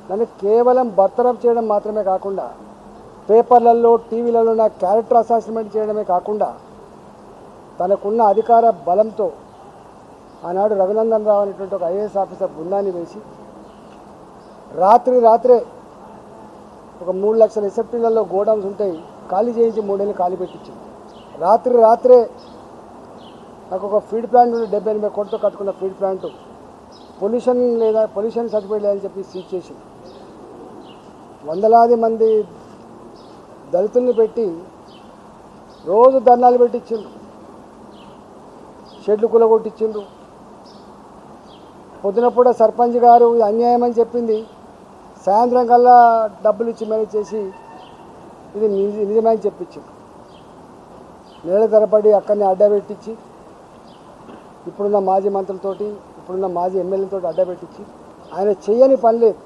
నన్ను కేవలం బర్తరఫ్ చేయడం మాత్రమే కాకుండా పేపర్లలో టీవీలలో నా క్యారెక్టర్ అసాసిన్మెంట్ చేయడమే కాకుండా తనకున్న అధికార బలంతో ఆనాడు రఘునందన్ రావు అనేటువంటి ఒక ఐఏఎస్ ఆఫీసర్ బృందాన్ని వేసి రాత్రే ఒక 3 లక్షల ఎస్ఎఫ్టీలలో గోడౌన్స్ ఉంటాయి ఖాళీ చేయించి 3 నెలలు ఖాళీ పెట్టించింది. రాత్రే నాకు ఒక ఫీడ్ ప్లాంట్ 78 కోట్లతో కట్టుకున్న ఫీడ్ ప్లాంట్ పొల్యూషన్ సర్టిఫికేట్ లేదని చెప్పి సీజ్ చేసి వందలాది మంది దళితుల్ని పెట్టి రోజు ధర్నాలు పెట్టించిండ్రు, షెడ్లు కూలగొట్టించిండ్రు. పొద్దున పూట సర్పంచ్ గారు ఇది అన్యాయం అని చెప్పింది, సాయంత్రం కల్లా డబ్బులు ఇచ్చి మేనేజ్ చేసి ఇది నిజమని చెప్పించింది. నెలల తరబడి అక్కడిని అడ్డబెట్టించి ఇప్పుడున్న మాజీ మంత్రులతోటి ఇప్పుడున్న మాజీ ఎమ్మెల్యేలతో అడ్డబెట్టించి ఆయన చేయని పని లేదు.